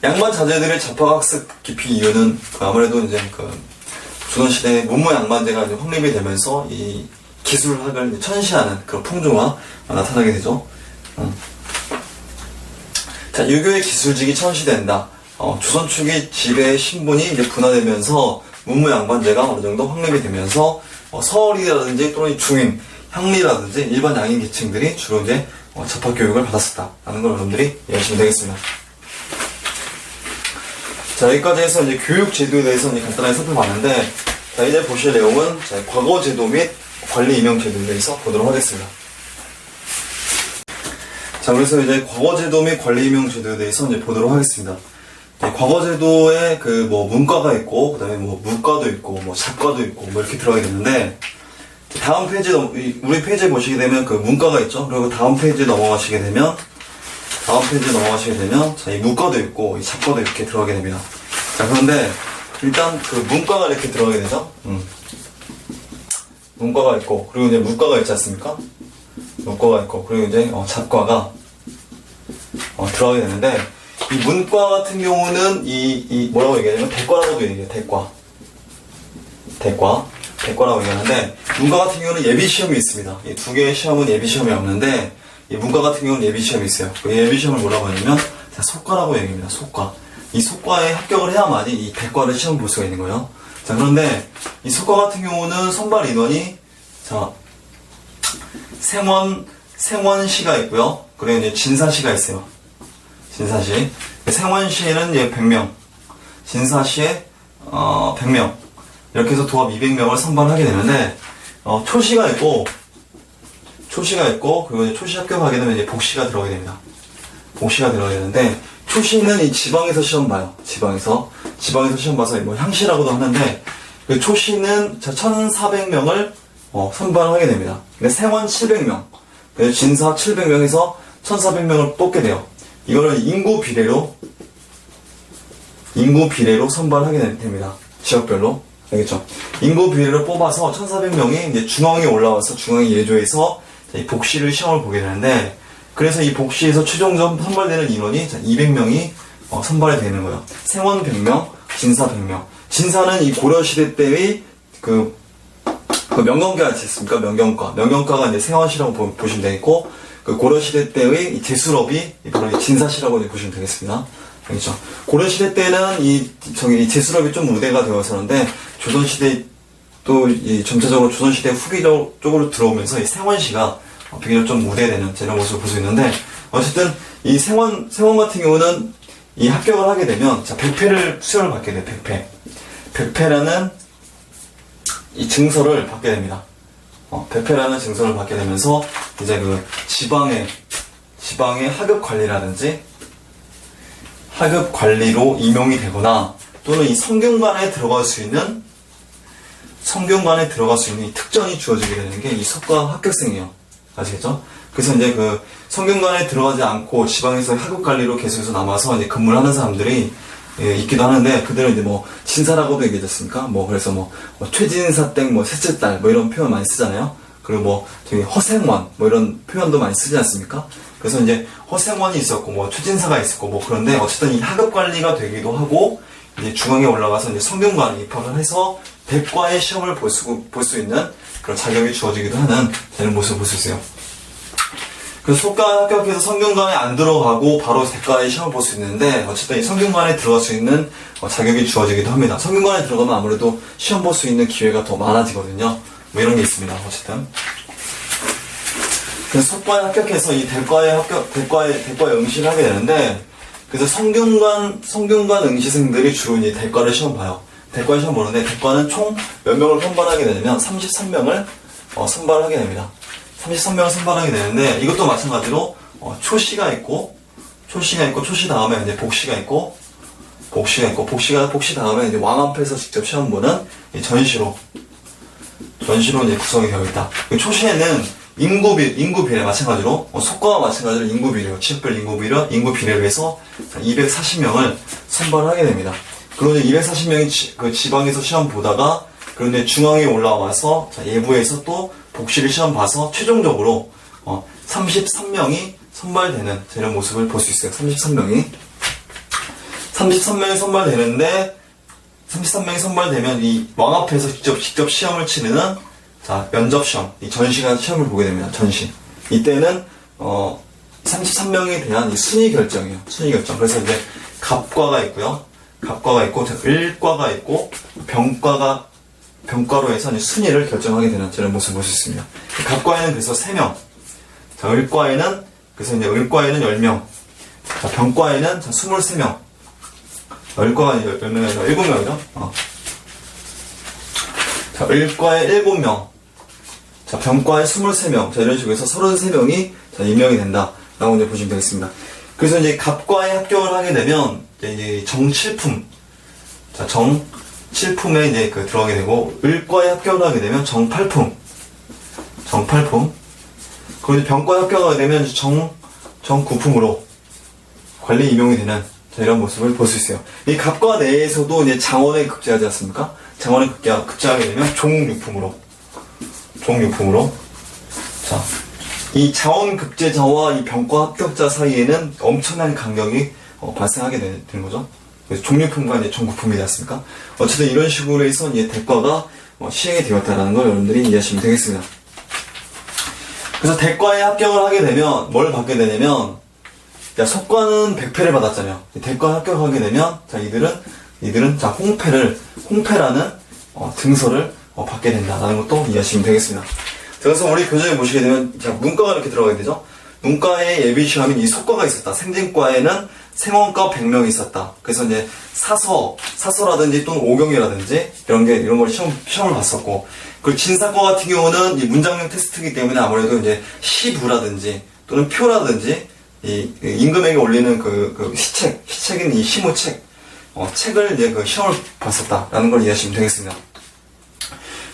양반 자제들의 잡학 학습 깊이 이유는 아무래도 이제 조선시대 문무 양반제가 이제 확립이 되면서 이 기술학을 천시하는 그런 풍조가 나타나게 되죠. 자, 유교의 기술직이 천시된다. 조선 초기 지배 신분이 이제 분화되면서 문무 양반제가 어느 정도 확립이 되면서 서얼이라든지 또는 중임, 향리라든지 일반 양인 계층들이 주로 이제 잡학 교육을 받았었다라는 걸 여러분들이 이해하시면 되겠습니다. 자, 여기까지 해서 이제 교육 제도에 대해서 이제 간단하게 살펴봤는데, 자, 이제 보실 내용은 과거 제도 및 관리 임용 제도에 대해서 보도록 하겠습니다. 자, 그래서 이제 과거 제도 및 관리 임용 제도에 대해서 이제 보도록 하겠습니다. 과거 제도에 문과가 있고, 그 다음에 무과도 있고, 잡과도 있고, 이렇게 들어가게 되는데, 다음 페이지, 우리 페이지에 보시게 되면 문과가 있죠? 그리고 다음 페이지에 넘어가시게 되면, 자, 이 무과도 있고, 이 잡과도 이렇게 들어가게 됩니다. 자, 그런데, 일단 문과가 이렇게 들어가게 되죠? 문과가 있고, 그리고 이제 무과가 있지 않습니까? 무과가 있고, 그리고 이제 잡과가 들어가게 되는데, 이 문과 같은 경우는 뭐라고 얘기하냐면 대과라고도 얘기해요. 대과라고 얘기하는데, 문과 같은 경우는 예비 시험이 있습니다. 이 두 개의 시험은 예비 시험이 없는데, 이 문과 같은 경우는 예비 시험이 있어요. 그 예비 시험을 뭐라고 하냐면 속과라고 얘기합니다. 속과. 이 속과에 합격을 해야만이 이 대과를 시험을 볼 수가 있는 거예요. 자, 그런데 이 속과 같은 경우는 선발 인원이 생원시가 있고요. 그리고 이제 진사시가 있어요. 진사시. 생원시에는 이제 100명, 진사시에 100명. 이렇게 해서 도합 200명을 선발하게 되는데, 초시가 있고, 그리고 이제 초시 합격하게 되면 이제 복시가 들어가게 됩니다. 복시가 들어가게 되는데, 초시는 이 지방에서 시험 봐요. 지방에서 시험 봐서 향시라고도 하는데, 그 초시는 1,400명을 선발하게 됩니다. 근데 생원 700명, 진사 700명에서 1,400명을 뽑게 돼요. 이거를 인구 비례로 선발하게 됩니다. 지역별로. 알겠죠? 인구 비례로 뽑아서 1,400명이 이제 중앙에 올라와서 중앙 예조에서 복시를 시험을 보게 되는데, 그래서 이 복시에서 최종적으로 선발되는 인원이 200명이 선발이 되는 거예요. 생원 100명, 진사 100명. 진사는 이 고려시대 때의 그 명경과 있지 않습니까? 명경과가 이제 생원시라고 보시면 되겠고, 그 고려시대 때의 이 제수럽이 바로 이 진사시라고 보시면 되겠습니다. 알겠죠? 고려시대 때는 이 제수럽이 좀 우대가 되었었는데, 조선시대 또 전체적으로 조선시대 후기 쪽으로 들어오면서 이 생원시가 비교적 좀 우대되는 이런 모습을 볼 수 있는데, 어쨌든 이 생원 같은 경우는 이 합격을 하게 되면 백패를 수여를 받게 돼요. 백패라는 이 증서를 받게 됩니다. 백패라는 증서를 받게 되면서 이제 지방의 하급 관리라든지 하급 관리로 임용이 되거나, 또는 이 성균관에 들어갈 수 있는 이 특전이 주어지게 되는 게 이 속과 합격생이에요. 아시겠죠? 그래서 이제 성균관에 들어가지 않고 지방에서 하급 관리로 계속해서 남아서 이제 근무를 하는 사람들이 있기도 하는데, 그들은 이제 진사라고도 얘기했습니까? 그래서 최진사 땡 셋째 딸 이런 표현 많이 쓰잖아요. 그리고 되게 허생원 이런 표현도 많이 쓰지 않습니까? 그래서 이제 허생원이 있었고 최진사가 있었고 그런데 어쨌든 이 하급 관리가 되기도 하고, 이제 중앙에 올라가서 이제 성균관에 입학을 해서 대과의 시험을 볼 수 있는 그런 자격이 주어지기도 하는 되는 모습을 볼 수 있어요. 그래서 속과에 합격해서 성균관에 안 들어가고 바로 대과에 시험을 볼 수 있는데, 어쨌든 이 성균관에 들어갈 수 있는 자격이 주어지기도 합니다. 성균관에 들어가면 아무래도 시험 볼 수 있는 기회가 더 많아지거든요. 뭐 이런 게 있습니다. 어쨌든. 그래서 속과에 합격해서 이 대과에 응시를 하게 되는데, 그래서 성균관 응시생들이 주로 이제 대과를 시험 봐요. 대과에 시험 보는데, 대과는 총 몇 명을 선발하게 되냐면 33명을 선발하게 됩니다. 33명을 선발하게 되는데, 이것도 마찬가지로 초시가 있고 초시 다음에 이제 복시가 있고 복시 다음에 이제 왕 앞에서 직접 시험 보는 이 전시로 이제 구성이 되어 있다. 초시에는 인구 비례 마찬가지로 속과와 마찬가지로 인구 비례, 지역별 인구 비례로 해서 240명을 선발하게 됩니다. 그리고 이제 240명이 그 지방에서 시험 보다가, 그런데 중앙에 올라와서 예부에서 또 복시를 시험 봐서 최종적으로 33명이 선발되는 이런 모습을 볼 수 있어요. 33명이 선발되는데, 33명이 선발되면 이 왕 앞에서 직접 시험을 치르는 면접 시험, 이 전시간 시험을 보게 됩니다. 전시. 이때는 33명에 대한 이 순위 결정이에요. 순위 결정. 그래서 이제 갑과가 있고 을과가 있고 병과로 해서 이제 순위를 결정하게 되는 이런 모습을 볼 수 있습니다. 갑과에는 그래서 3명. 을과에는 10명. 병과에는 23명. 을과가 10명에서 7명이죠. 을과에 7명. 병과에 23명. 이런 식으로 해서 33명이 임명이 된다. 라고 이제 보시면 되겠습니다. 그래서 이제 갑과에 합격을 하게 되면, 이제 정칠품. 정칠품에 이제 들어가게 되고, 을과에 합격을 하게 되면 정팔품. 그리고 병과에 합격하게 되면 정구품으로 관리 임용이 되는 이런 모습을 볼 수 있어요. 이 갑과 내에서도 이제 장원에 급제하지 않습니까? 장원에 급제하게 되면 종육품으로. 이 자원 급제자와 이 병과 합격자 사이에는 엄청난 간격이 발생하게 되는 거죠. 그래서 종육품과 이제 종구품이 되지 않습니까? 어쨌든 이런 식으로 해서 이제 대과가 시행이 되었다라는 걸 여러분들이 이해하시면 되겠습니다. 그래서 대과에 합격을 하게 되면 뭘 받게 되냐면, 속과는 100패를 받았잖아요. 대과에 합격하게 되면 이들은 홍패라는 등서를 받게 된다라는 것도 이해하시면 되겠습니다. 그래서 우리 교재에 보시게 되면 문과가 이렇게 들어가게 되죠. 문과의 예비 시험인 이 속과가 있었다. 생진과에는 생원과 100명이 있었다. 그래서 이제 사서라든지 또는 오경이라든지 이런 걸 시험을 봤었고, 그리고 진사과 같은 경우는 이 문장형 테스트이기 때문에 아무래도 이제 시부라든지 또는 표라든지 이 임금에게 올리는 시책인 이 시무책, 책을 이제 시험을 봤었다라는 걸 이해하시면 되겠습니다.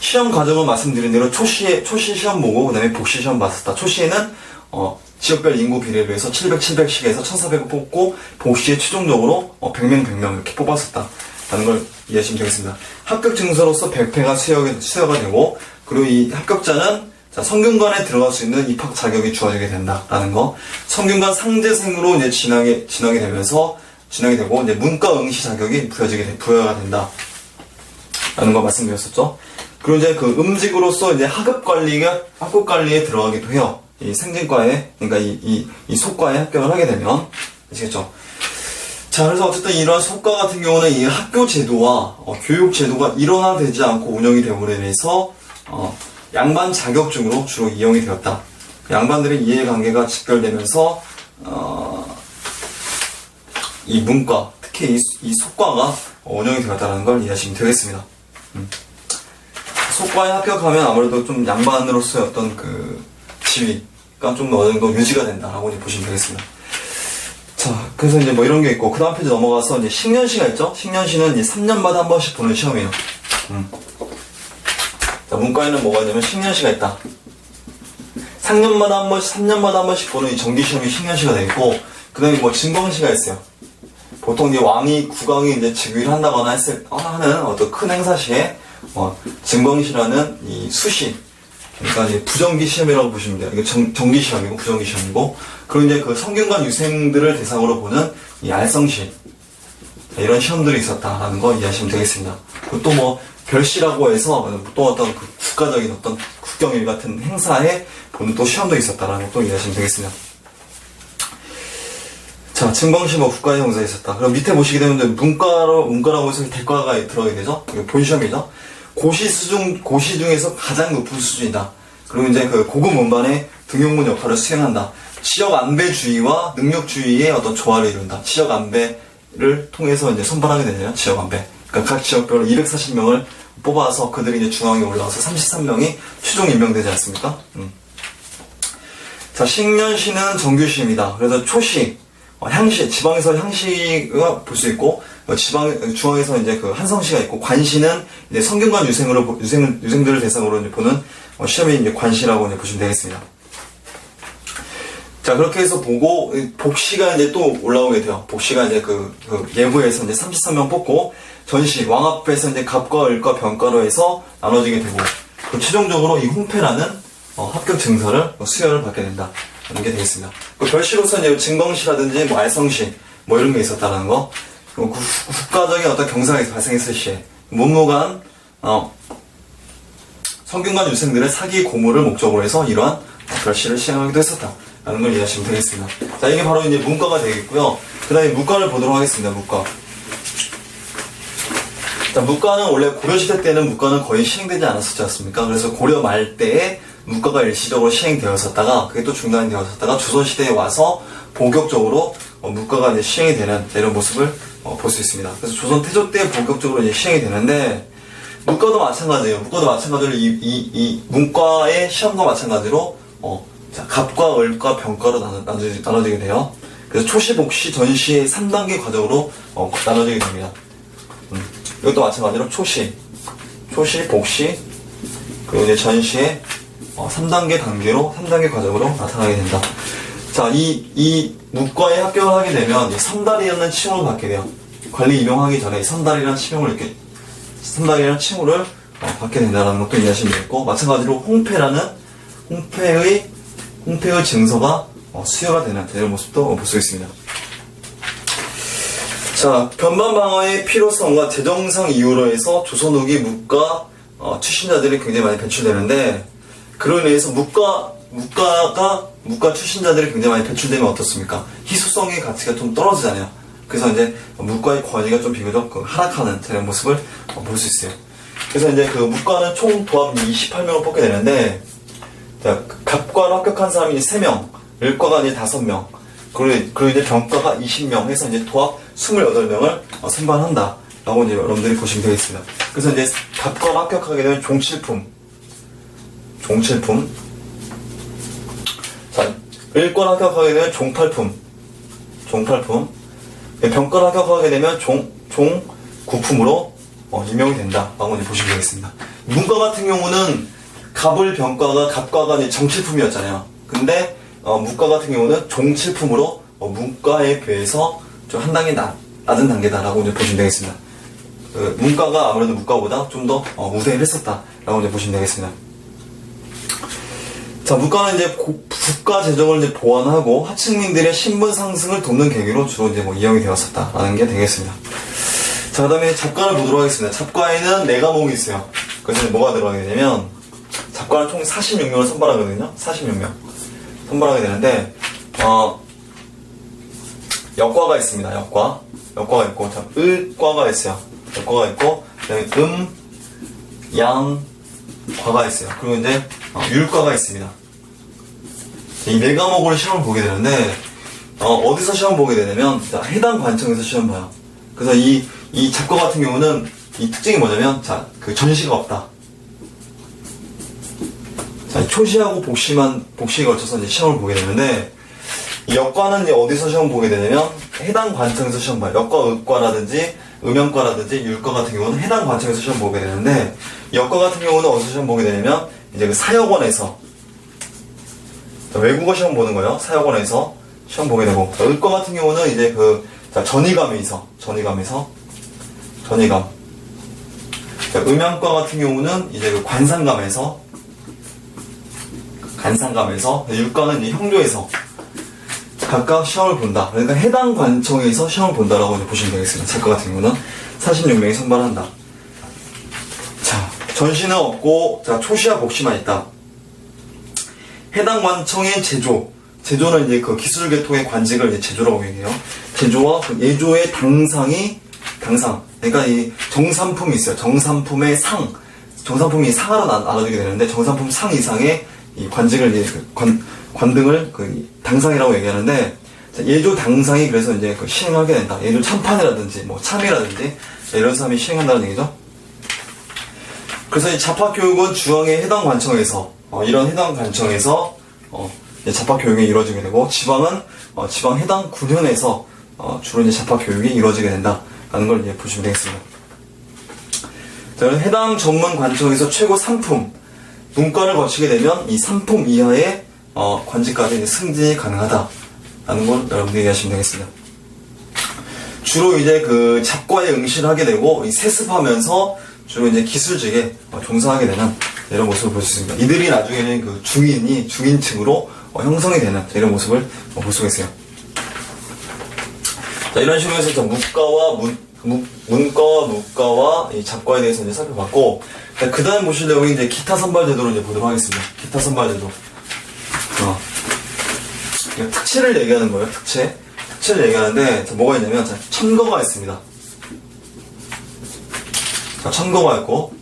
시험 과정을 말씀드린 대로 초시 시험 보고, 그 다음에 복시 시험 봤었다. 초시에는 지역별 인구 비례로 해서 700씩 해서 1400을 뽑고, 복시에 최종적으로 100명 이렇게 뽑았었다라는 걸 이해하시면 되겠습니다. 합격 증서로서 100패가 수여가 되고, 그리고 이 합격자는 성균관에 들어갈 수 있는 입학 자격이 주어지게 된다라는 거. 성균관 상재생으로 이제 진학이 되고, 이제 문과 응시 자격이 부여가 된다라는 거 말씀드렸었죠. 그리고 이제 음직으로서 이제 학급 관리에 들어가기도 해요. 이 생진과에, 그러니까 이 속과에 합격을 하게 되면. 아시겠죠? 그래서 어쨌든 이러한 속과 같은 경우는 이 학교 제도와 교육 제도가 일원화되지 않고 운영이 되므로 인해서 양반 자격증으로 주로 이용이 되었다. 양반들의 이해관계가 직결되면서 이 문과, 특히 이 속과가 운영이 되었다는 걸 이해하시면 되겠습니다. 속과에 합격하면 아무래도 좀 양반으로서의 어떤 지위가 좀 어느 정도 유지가 된다라고 보시면 되겠습니다. 그래서 이제 이런 게 있고, 그 다음 페이지 넘어가서 이제 식년시가 있죠? 식년시는 이제 3년마다 한 번씩 보는 시험이에요. 문과에는 뭐가 있냐면 식년시가 있다. 3년마다 한 번씩 보는 이 정기시험이 식년시가 되어 있고, 그 다음에 증검시가 있어요. 보통 이제 국왕이 이제 즉위를 한다거나 하는 어떤 큰 행사 시에 증검시라는 이 수시, 그러니까 이제 부정기 시험이라고 보시면 돼요. 이게 정기 시험이고 부정기 시험이고, 그리고 이제 성균관 유생들을 대상으로 보는 이 알성시, 이런 시험들이 있었다라는 거 이해하시면 되겠습니다. 또 별시라고 해서 또 어떤 국가적인 국경일 같은 행사에 보는 또 시험도 있었다라는 것도 이해하시면 되겠습니다. 자, 증방시 뭐 국가의 형사에 있었다. 그럼 밑에 보시게 되면 문과라고 해서 대과가 들어가게 되죠. 본시험이죠. 고시 중에서 가장 높은 수준이다. 그리고 이제 그 고급 문반의 등용문 역할을 수행한다. 지역 안배주의와 능력주의의 어떤 조화를 이룬다. 지역 안배를 통해서 이제 선발하게 되네요. 지역 안배. 그러니까 각 지역별로 240명을 뽑아서 그들이 이제 중앙에 올라와서 33명이 최종 임명되지 않습니까? 자, 식년시는 정규시입니다. 그래서 초시, 향시, 지방에서 향시가 볼 수 있고, 중앙에서 이제 그 한성시가 있고, 관시는 이제 성균관 유생들을 대상으로 이제 보는 시험이 이제 관시라고 이제 보시면 되겠습니다. 자, 그렇게 해서 보고, 복시가 이제 또 올라오게 돼요. 복시가 이제 그 예부에서 이제 33명 뽑고, 전시, 왕합에서 이제 갑과 을과 병과로 해서 나눠지게 되고, 그 최종적으로 이 홍패라는 합격 증서를 수여를 받게 된다. 라는 게 되겠습니다. 그 별시로서 이제 증광시라든지 뭐 알성시, 뭐 이런 게 있었다라는 거, 국가적인 어떤 경상이 발생했을 시에, 문무관, 성균관 유생들의 사기 고무를 목적으로 해서 이러한 별시를 시행하기도 했었다. 라는 걸 이해하시면 되겠습니다. 자, 이게 바로 이제 문과가 되겠고요. 그 다음에 문과를 보도록 하겠습니다. 문과. 자, 문과는 원래 고려시대 때는 문과는 거의 시행되지 않았었지 않습니까? 그래서 고려 말 때에 문과가 일시적으로 시행되었었다가, 그게 또 중단이 되었었다가, 조선시대에 와서 본격적으로 문과가 이제 시행이 되는 이런 모습을 볼 수 있습니다. 그래서 조선 태조 때 본격적으로 이제 시행이 되는데, 문과도 마찬가지예요. 문과도 마찬가지로 이 문과의 시험과 마찬가지로, 자, 갑과 을과 병과로 나눠지게 돼요. 그래서 초시, 복시, 전시의 3단계 과정으로 나눠지게 됩니다. 이것도 마찬가지로 초시, 복시, 그리고 이제 전시의 3단계 단계로, 3단계 과정으로 나타나게 된다. 자, 이 문과에 합격을 하게 되면 3달이라는 칭호를 받게 돼요. 관리 임용하기 전에 3달이라는 칭호를 받게 된다는 것도 이해하시면 되겠고, 마찬가지로 홍패의 증서가 수여가 되는 이런 모습도 볼 수 있습니다. 자, 변반방어의 필요성과 재정상 이유로 해서 조선 후기 문과 출신자들이 굉장히 많이 배출되는데, 그로 인해서 문과 출신자들이 굉장히 많이 배출되면 어떻습니까? 희소성의 가치가 좀 떨어지잖아요. 그래서 이제 문과의 권위가 좀 비교적 하락하는 이런 모습을 볼 수 있어요. 그래서 이제 그 문과는 총 도합 28명을 뽑게 되는데, 자, 갑과로 합격한 사람이 3명, 을과가 이제 5명, 그리고 이제 병과가 20명 해서 이제 도합 28명을 선발한다. 라고 이제 여러분들이 보시면 되겠습니다. 그래서 이제 갑과로 합격하게 되면 종칠품. 자, 을과로 합격하게 되면 종팔품. 병과로 합격하게 되면 종구품으로 임명이 된다. 라고 이제 보시면 되겠습니다. 문과 같은 경우는 갑과가 이제 정칠품이었잖아요. 근데 문과 같은 경우는 종칠품으로 문과에 비해서 좀 한 단계 낮은 단계다라고 이제 보시면 되겠습니다. 문과가 아무래도 문과보다 좀 더 우세를 했었다라고 이제 보시면 되겠습니다. 자, 문과는 이제 국가 재정을 이제 보완하고 하층민들의 신분 상승을 돕는 계기로 주로 이제 이용이 되었었다라는 게 되겠습니다. 자, 그다음에 잡과를 보도록 하겠습니다. 잡과에는 4과목이 있어요. 그래서 뭐가 들어가게 되면 잡과는 총 46명을 선발하거든요. 46명 선발하게 되는데 역과가 있습니다. 역과가 있고, 자, 을과가 있어요. 역과가 있고, 그다음에 양과가 있어요. 그리고 이제 율과가 있습니다. 이 4과목으로 시험을 보게 되는데, 어디서 시험 보게 되냐면, 자, 해당 관청에서 시험 봐요. 그래서 이 잡과 같은 경우는 이 특징이 뭐냐면, 자, 그 전시가 없다. 자, 초시하고 복시에 걸쳐서 이제 시험을 보게 되는데, 이 역과는 이제 어디서 시험 보게 되냐면, 해당 관청에서 시험 봐요. 역과, 을과라든지, 음영과라든지, 율과 같은 경우는 해당 관청에서 시험 보게 되는데, 역과 같은 경우는 어디서 시험 보게 되냐면, 이제 그 사역원에서, 외국어 시험 보는 거예요. 사역원에서 시험 보게 되고, 을과 같은 경우는 이제 전이감에서. 음양과 같은 경우는 이제 그 관상감에서, 율과는 이제 형조에서 각각 시험을 본다. 그러니까 해당 관청에서 시험을 본다라고 이제 보시면 되겠습니다. 작가 같은 경우는 46명이 선발한다. 자, 전시는 없고, 자, 초시와 복시만 있다. 해당 관청의 제조는 이제 그 기술계통의 관직을 이제 제조라고 얘기해요. 제조와 그 예조의 당상. 그러니까 이 정산품이 있어요. 정산품의 정산품이 상하로 나눠지게 되는데, 정산품 상 이상의 이 관직을 이제 관등을 그 당상이라고 얘기하는데, 예조 당상이 그래서 이제 그 시행하게 된다. 예조 참판이라든지, 뭐 참이라든지, 이런 사람이 시행한다는 얘기죠. 그래서 이 잡학교육은 중앙의 해당 관청에서, 이런 해당 관청에서, 잡학교육이 이루어지게 되고, 지방은, 지방 해당 군현에서, 주로 이제 잡학교육이 이루어지게 된다라는 걸 이제 보시면 되겠습니다. 자, 해당 전문 관청에서 최고 3품, 문과를 거치게 되면 이 3품 이하의, 관직까지 이제 승진이 가능하다라는 걸 여러분들이 이해하시면 되겠습니다. 주로 이제 그 잡과에 응시를 하게 되고, 이 세습하면서 주로 이제 기술직에 종사하게 되는 이런 모습을 볼 수 있습니다. 이들이 나중에는 그 중인층으로 형성이 되는 이런 모습을 볼 수가 있어요. 자, 이런 식으로 해서 문과와 무과와 이 잡과에 대해서 이제 살펴봤고, 그 다음 보실 내용이 이제 기타 선발 제도로 이제 보도록 하겠습니다. 기타 선발 제도. 특채를 얘기하는 거예요, 특채를 얘기하는데, 뭐가 있냐면, 천거가 있습니다. 자, 천거가 있고,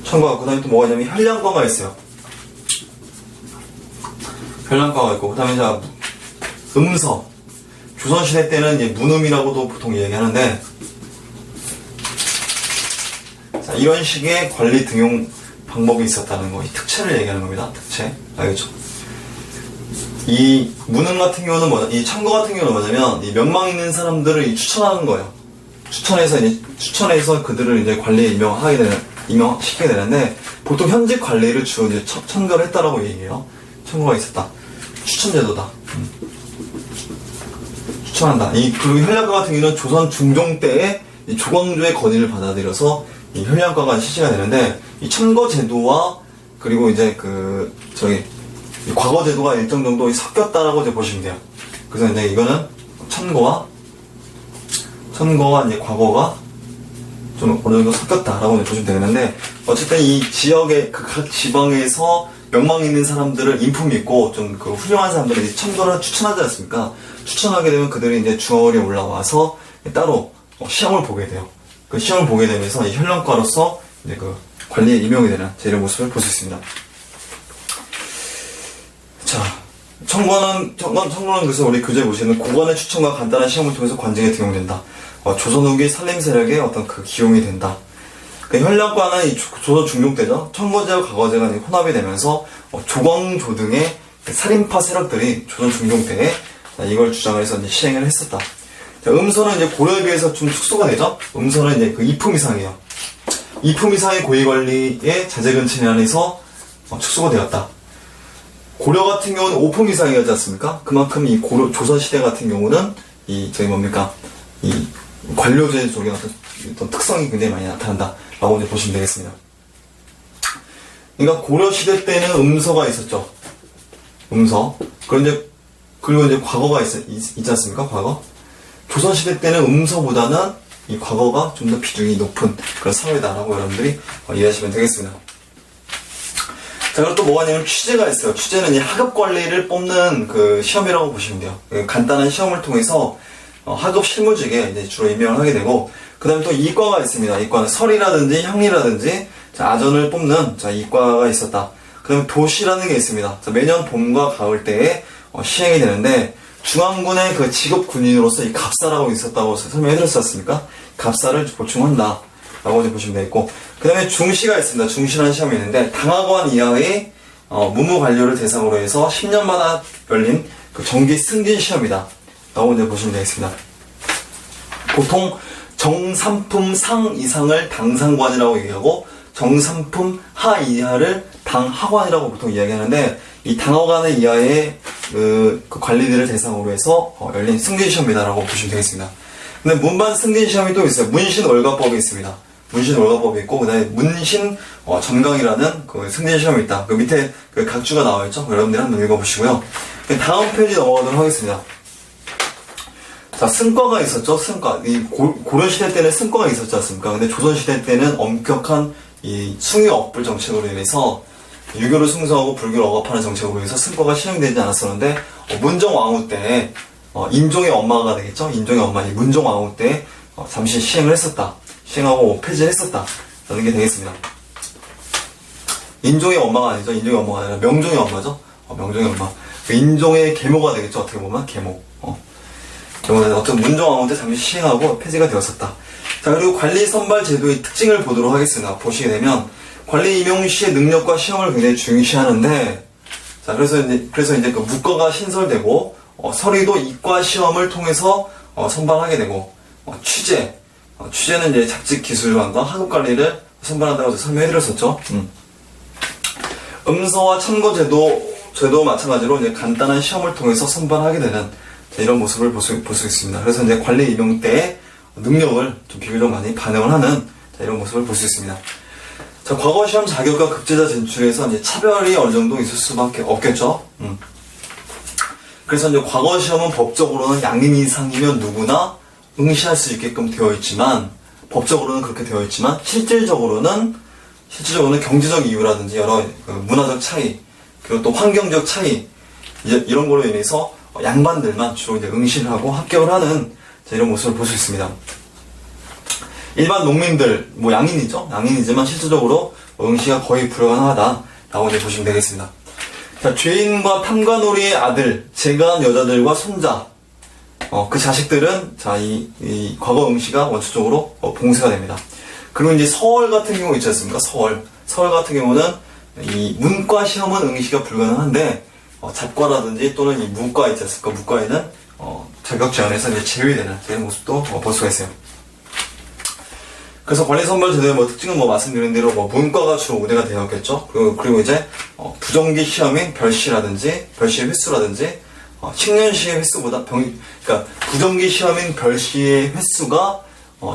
그 다음에 또 뭐가 있냐면, 현량과가 있어요. 현량과가 있고, 그 다음에 자, 음서. 조선시대 때는 이제 문음이라고도 보통 얘기하는데, 자, 이런 식의 관리 등용 방법이 있었다는 거, 이 특채를 얘기하는 겁니다. 특채. 알겠죠? 이 문음 같은 경우는 이 천거 같은 경우는 뭐냐면, 이 명망 있는 사람들을 추천하는 거예요. 추천해서 그들을 이제 관리에 임명시키게 되는데, 보통 현직 관리를 주로 이제 천거를 했다라고 얘기해요. 천거가 있었다. 추천제도다. 추천한다. 그리고 현량과 같은 경우는 조선 중종 때에 이 조광조의 건의를 받아들여서 이 현량과가 실시가 되는데, 이 천거 제도와 그리고 이제 이 과거 제도가 일정 정도 섞였다라고 이제 보시면 돼요. 그래서 이제 이거는 천거와 이제 과거가 좀 어느 정도 섞였다라고 이제 보시면 되는데, 어쨌든 이 지역의 각 지방에서 명망 있는 사람들을 인품 있고 좀 그 훌륭한 사람들을 이제 천거를 추천하지 않습니까? 추천하게 되면 그들이 이제 중앙을에 올라와서 따로 시험을 보게 돼요. 그 시험을 보게 되면서 이 현령과로서 이제 그 관리에 임용이 되는 이런 모습을 볼 수 있습니다. 자, 청구는 그래서 우리 교재에 보시는 고관의 추천과 간단한 시험을 통해서 관직에 등용된다. 조선 후기 살림 세력의 어떤 그 기용이 된다. 그 현량과는 이 조선 중종 때죠. 천거제와 과거제가 혼합이 되면서 조광조 등의 살인파 세력들이 조선 중종 때에 이걸 주장을 해서 이제 시행을 했었다. 자, 음서는 이제 고려에 비해서 좀 축소가 되죠. 음서는 이제 그 2품 이상이에요. 2품 이상의 고위관리의 자재근처 안에서 축소가 되었다. 고려 같은 경우는 5품 이상이었지 않습니까? 그만큼 이 조선시대 같은 경우는 이 관료제적인 어떤 특성이 굉장히 많이 나타난다라고 이제 보시면 되겠습니다. 그러니까 고려시대 때는 음서가 있었죠. 음서. 그리고 이제 과거가 있지 않습니까? 과거. 조선시대 때는 음서보다는 이 과거가 좀 더 비중이 높은 그런 사회다라고 여러분들이 이해하시면 되겠습니다. 자, 그리고 또 뭐가 있냐면 취재가 있어요. 취재는 이 하급 관리를 뽑는 그 시험이라고 보시면 돼요. 간단한 시험을 통해서 하급 실무직에 이제 주로 임명을 하게 되고, 그 다음에 또 이과가 있습니다. 이과는 설이라든지 향리라든지 아전을 뽑는 이과가 있었다. 그 다음에 도시라는 게 있습니다. 매년 봄과 가을 때에 시행이 되는데, 중앙군의 그 직업 군인으로서 이 갑사라고 있었다고 설명해 드렸지 않습니까? 갑사를 보충한다 라고 이제 보시면 되겠고, 그 다음에 중시가 있습니다. 중시라는 시험이 있는데, 당하관 이하의 문무관료를 대상으로 해서 10년마다 열린 그 정기 승진 시험이다 라고 이제 보시면 되겠습니다. 보통 정삼품 상 이상을 당상관이라고 얘기하고, 정삼품 하 이하를 당하관이라고 보통 이야기하는데, 이 당하관 이하의 그 관리들을 대상으로 해서 열린 승진 시험이다라고 보시면 되겠습니다. 근데 문반 승진 시험이 또 있어요. 문신 월가법이 있습니다. 문신 월가법이 있고, 그 다음에 문신 전강이라는 그 승진 시험이 있다. 그 밑에 그 각주가 나와있죠. 여러분들 한번 읽어보시고요. 다음 페이지 넘어가도록 하겠습니다. 자, 승과가 있었죠. 승과. 이 고려시대 때는 승과가 있었지 않습니까? 근데 조선시대 때는 엄격한 이 숭유 억불 정책으로 인해서 유교를 숭상하고 불교를 억압하는 정책으로 인해서 승과가 시행되지 않았었는데 문정왕후 때 인종의 엄마가 되겠죠. 인종의 엄마 이 문정왕후 때 잠시 시행을 했었다. 시행하고 폐지를 했었다. 라는 게 되겠습니다. 인종의 엄마가 아니죠. 인종의 엄마가 아니라 명종의 엄마죠. 명종의 엄마. 그 인종의 계모가 되겠죠. 어떻게 보면 계모. 어떤 문정왕후 때 잠시 시행하고 폐지가 되었었다. 자, 그리고 관리 선발 제도의 특징을 보도록 하겠습니다. 보시게 되면 관리 임용 시의 능력과 시험을 굉장히 중시하는데, 자, 그래서 이제 그 무과가 신설되고 서리도 이과 시험을 통해서 선발하게 되고, 취재는 이제 작직 기술관과 학업 관리를 선발한다고 설명해드렸었죠. 음서와 참고 제도 마찬가지로 이제 간단한 시험을 통해서 선발하게 되는 이런 모습을 볼 수 있습니다. 그래서 이제 관리 임용 때의 능력을 좀 비교적 많이 반영을 하는 이런 모습을 볼 수 있습니다. 자, 과거 시험 자격과 급제자 진출에서 이제 차별이 어느 정도 있을 수밖에 없겠죠. 그래서 이제 과거 시험은 법적으로는 양인 이상이면 누구나 응시할 수 있게끔 되어 있지만, 법적으로는 그렇게 되어 있지만, 실질적으로는 경제적 이유라든지 여러 문화적 차이, 그리고 또 환경적 차이, 이런 거로 인해서 양반들만 주로 이제 응시를 하고 합격을 하는 이런 모습을 볼 수 있습니다. 일반 농민들, 양인이죠. 양인이지만 실질적으로 응시가 거의 불가능하다라고 이제 보시면 되겠습니다. 자, 죄인과 탐관오리의 아들, 재간 여자들과 손자, 그 자식들은, 자, 이 과거 응시가 원초적으로 봉쇄가 됩니다. 그리고 이제 서월 같은 경우 있지 않습니까? 서월 같은 경우는 이 문과 시험은 응시가 불가능한데, 잡과라든지 또는 이 문과 있지 않습니까? 문과에는, 자격 제한에서 이제 제외되는 이런 모습도 볼 수가 있어요. 그래서 관리 선발 제도의 특징은 말씀드린 대로 문과가 주로 우대가 되었겠죠. 그리고 이제 부정기 시험인 별시라든지 별시의 횟수라든지 식년시의 횟수보다 그러니까 부정기 시험인 별시의 횟수가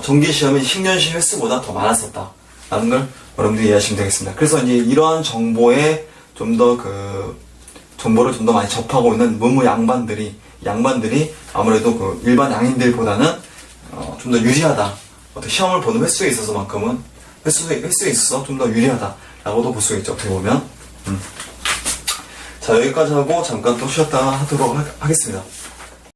정기 시험인 식년시 횟수보다 더 많았었다라는 걸 여러분들이 이해하시면 되겠습니다. 그래서 이제 이러한 정보에 정보를 좀 더 많이 접하고 있는 문무 양반들이 아무래도 일반 양인들보다는 좀 더 유리하다. 어떤 시험을 보는 횟수에 있어서만큼은 횟수에 있어서 좀 더 유리하다라고도 볼 수 있죠. 어떻게 보면. 자, 여기까지 하고 잠깐 또 쉬었다 하도록 하겠습니다.